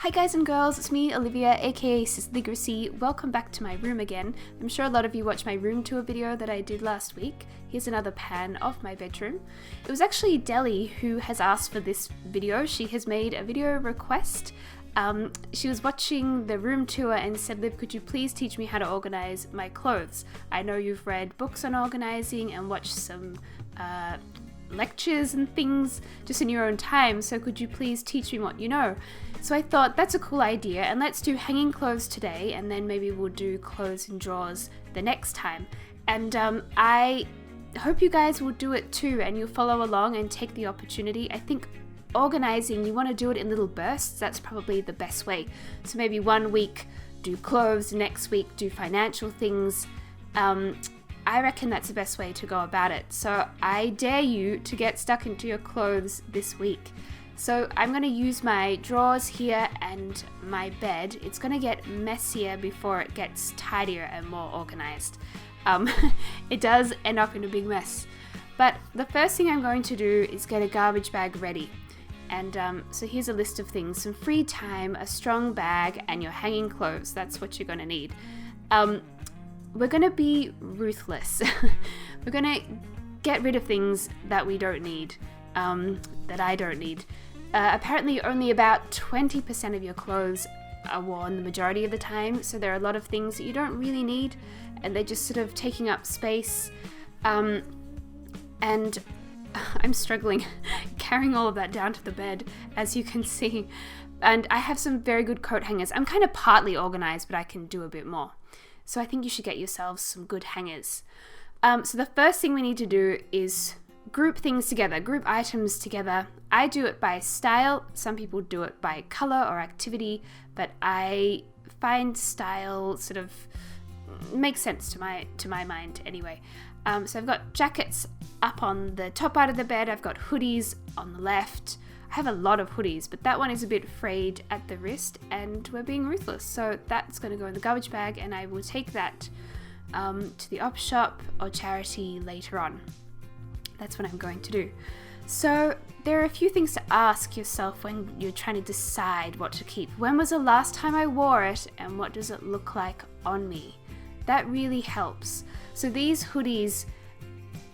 Hi guys and girls, it's me Olivia aka Sisligracy. Welcome back to my room again. I'm sure a lot of you watched my room tour video that I did last week. Here's another pan of my bedroom. It was actually Deli who has asked for this video. She has made a video request. She was watching the room tour and said, Liv, could you please teach me how to organize my clothes? I know you've read books on organizing and watched some lectures and things just in your own time, so could you please teach me what you know? So I thought that's a cool idea, and let's do hanging clothes today, and then maybe we'll do clothes in drawers the next time. And I hope you guys will do it too, and you'll follow along and take the opportunity. I think organizing, you want to do it in little bursts. That's probably the best way. So maybe one week do clothes, next week do financial things. I reckon that's the best way to go about it. So I dare you to get stuck into your clothes this week. So I'm going to use my drawers here and my bed. It's going to get messier before it gets tidier and more organized. It does end up in a big mess. But the first thing I'm going to do is get a garbage bag ready. And so here's a list of things. Some free time, a strong bag, and your hanging clothes. That's what you're going to need. We're going to be ruthless. We're going to get rid of things that we don't need, that I don't need. Apparently only about 20% of your clothes are worn the majority of the time, so there are a lot of things that you don't really need, and they're just sort of taking up space. And I'm struggling carrying all of that down to the bed, as you can see. And I have some very good coat hangers. I'm kind of partly organized, but I can do a bit more. So I think you should get yourselves some good hangers. So the first thing we need to do is group things together, group items together. I do it by style. Some people do it by color or activity, but I find style sort of makes sense to my mind anyway. So I've got jackets up on the top part of the bed. I've got hoodies on the left. I have a lot of hoodies, but that one is a bit frayed at the wrist, and we're being ruthless. So that's going to go in the garbage bag, and I will take that to the op shop or charity later on. That's what I'm going to do. So there are a few things to ask yourself when you're trying to decide what to keep. When was the last time I wore it, and what does it look like on me? That really helps. So these hoodies,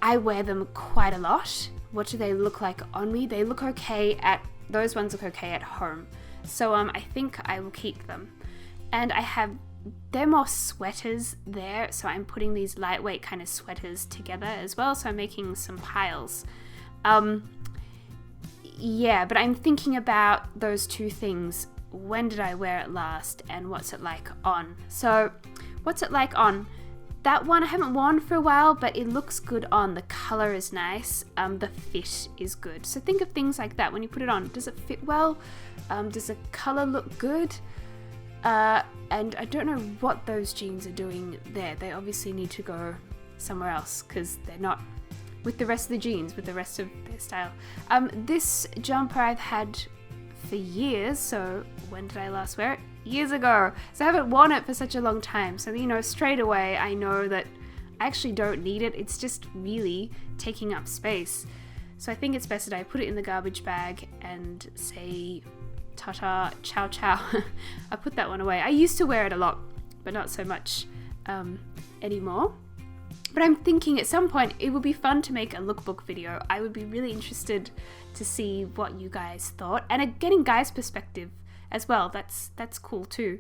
I wear them quite a lot. What do they look like on me? They look okay those ones look okay at home. So I think I will keep them. And they're more sweaters there, so I'm putting these lightweight kind of sweaters together as well, so I'm making some piles. Yeah, but I'm thinking about those two things. When did I wear it last, and what's it like on? So what's it like on? That one I haven't worn for a while, but it looks good on. The color is nice. The fit is good. So think of things like that when you put it on. Does it fit well? Does the color look good? And I don't know what those jeans are doing there. They obviously need to go somewhere else because they're not with the rest of the jeans, with the rest of their style. This jumper I've had for years. So when did I last wear it? Years ago. So I haven't worn it for such a long time. So, straight away I know that I actually don't need it. It's just really taking up space. So I think it's best that I put it in the garbage bag and say ta-ta, ciao ciao. I put that one away. I used to wear it a lot, but not so much anymore. But I'm thinking at some point it would be fun to make a lookbook video. I would be really interested to see what you guys thought, and getting guys' perspective as well. That's cool too.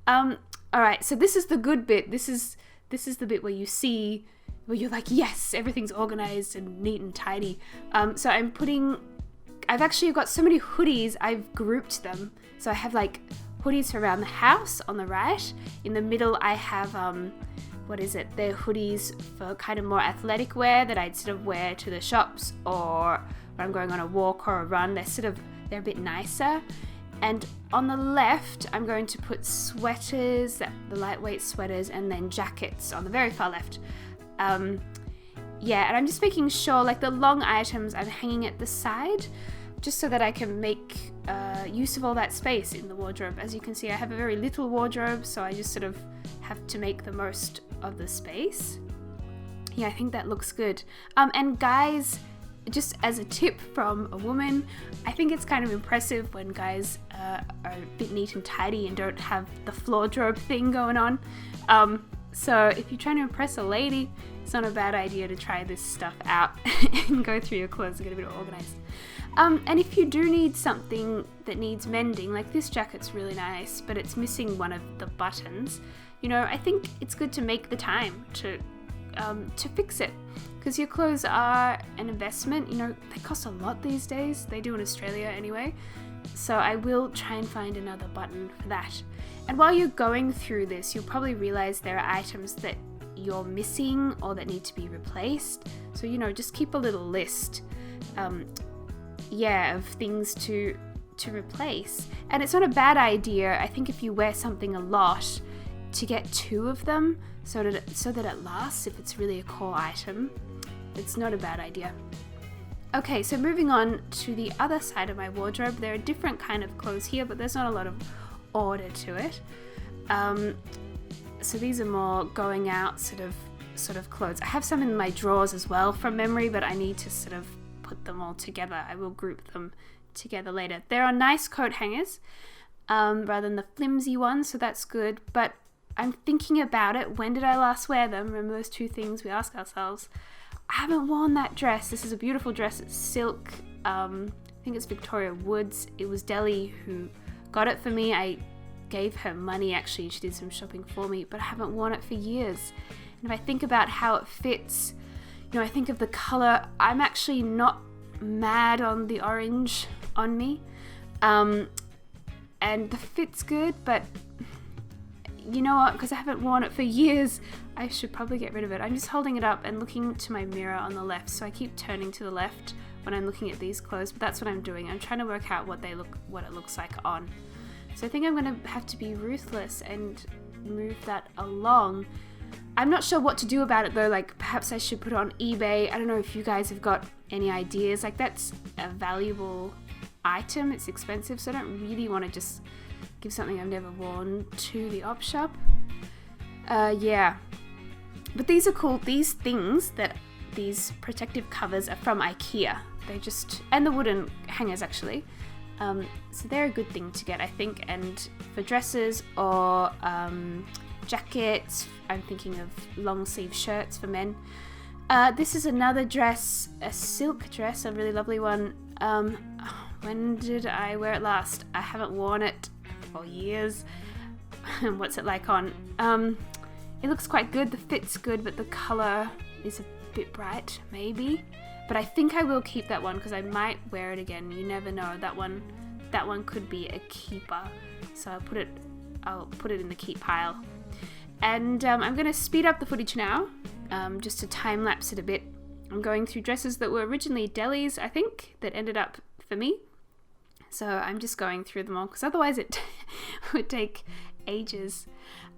All right, so this is the good bit. This is the bit where where you're like, yes, everything's organized and neat and tidy. So I've actually got so many hoodies, I've grouped them. So I have like hoodies for around the house on the right. In the middle I have, they're hoodies for kind of more athletic wear that I'd sort of wear to the shops or when I'm going on a walk or a run. They're a bit nicer. And on the left, I'm going to put sweaters, the lightweight sweaters, and then jackets on the very far left. And I'm just making sure, like the long items I'm hanging at the side, just so that I can make use of all that space in the wardrobe. As you can see, I have a very little wardrobe, so I just sort of have to make the most of the space. Yeah, I think that looks good. And guys, just as a tip from a woman, I think it's kind of impressive when guys are a bit neat and tidy and don't have the wardrobe thing going on. So if you're trying to impress a lady, it's not a bad idea to try this stuff out and go through your clothes and get a bit organized. And if you do need something that needs mending, like this jacket's really nice, but it's missing one of the buttons, I think it's good to make the time to fix it, because your clothes are an investment. They cost a lot these days. They do in Australia anyway. So I will try and find another button for that. And while you're going through this, you'll probably realize there are items that you're missing or that need to be replaced. So, just keep a little list, of things to replace. And it's not a bad idea, I think, if you wear something a lot, to get 2 of them so that it lasts if it's really a core item. It's not a bad idea. Okay, so moving on to the other side of my wardrobe, there are different kind of clothes here, but there's not a lot of order to it. So these are more going out sort of clothes. I have some in my drawers as well from memory, but I need to sort of put them all together. I will group them together later. There are nice coat hangers rather than the flimsy ones, so that's good. But I'm thinking about it. When did I last wear them? Remember those 2 things we ask ourselves. I haven't worn that dress. This is a beautiful dress. It's silk. I think it's Victoria Woods. It was Deli who got it for me. I gave her money, actually. She did some shopping for me, but I haven't worn it for years. And if I think about how it fits, I think of the color. I'm actually not mad on the orange on me. And the fit's good, but you know what? Because I haven't worn it for years, I should probably get rid of it. I'm just holding it up and looking to my mirror on the left, so I keep turning to the left when I'm looking at these clothes, but that's what I'm doing. I'm trying to work out what it looks like on. So I think I'm going to have to be ruthless and move that along. I'm not sure what to do about it though, like perhaps I should put it on eBay. I don't know if you guys have got any ideas. Like, that's a valuable item, it's expensive, so I don't really want to just give something I've never worn to the op shop. But these are cool. These protective covers are from IKEA. And the wooden hangers actually. So they're a good thing to get, I think. And for dresses or jackets, I'm thinking of long sleeve shirts for men. This is another dress, a silk dress, a really lovely one. When did I wear it last? I haven't worn it for years. What's it like on? It looks quite good. The fit's good, but the color is a bit bright, maybe. But I think I will keep that one because I might wear it again. You never know. That one could be a keeper. So I'll put it in the keep pile. And I'm going to speed up the footage now, just to time lapse it a bit. I'm going through dresses that were originally Deli's, I think, that ended up for me. So I'm just going through them all because otherwise it would take ages.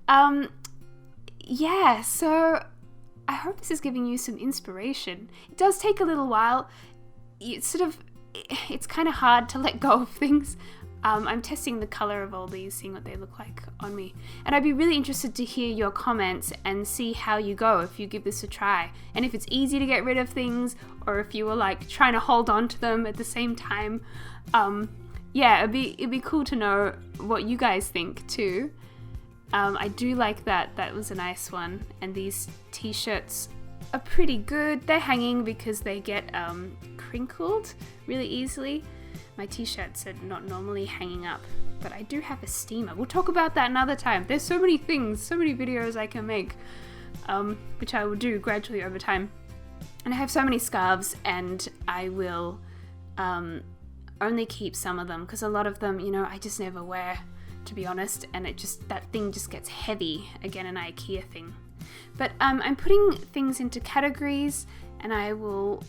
So I hope this is giving you some inspiration. It does take a little while. It's kind of hard to let go of things. I'm testing the color of all these, seeing what they look like on me. And I'd be really interested to hear your comments and see how you go if you give this a try. And if it's easy to get rid of things, or if you were like trying to hold on to them at the same time. It'd be cool to know what you guys think too. I do like that. That was a nice one. And these T-shirts are pretty good. They're hanging because they get crinkled really easily. My T-shirts are not normally hanging up, but I do have a steamer. We'll talk about that another time. There's so many things, so many videos I can make, which I will do gradually over time. And I have so many scarves, and I will only keep some of them because a lot of them, I just never wear, to be honest, and that thing just gets heavy. Again, an IKEA thing. But I'm putting things into categories, and I will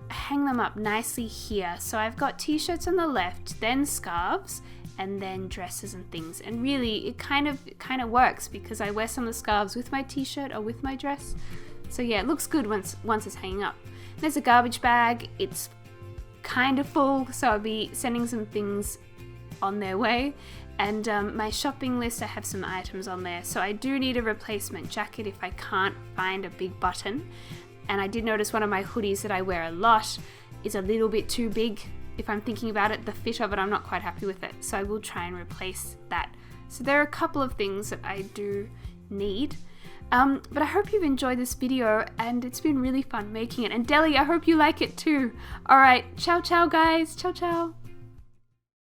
hang them up nicely here. So I've got T-shirts on the left, then scarves, and then dresses and things. And really, it kind of works because I wear some of the scarves with my T-shirt or with my dress. So yeah, it looks good once it's hanging up. There's a garbage bag. It's kind of full, so I'll be sending some things on their way. And my shopping list, I have some items on there. So I do need a replacement jacket if I can't find a big button. And I did notice one of my hoodies that I wear a lot is a little bit too big. If I'm thinking about it, the fit of it, I'm not quite happy with it. So I will try and replace that. So there are a couple of things that I do need. But I hope you've enjoyed this video, and it's been really fun making it. And Deli, I hope you like it too. Alright, ciao ciao guys. Ciao ciao.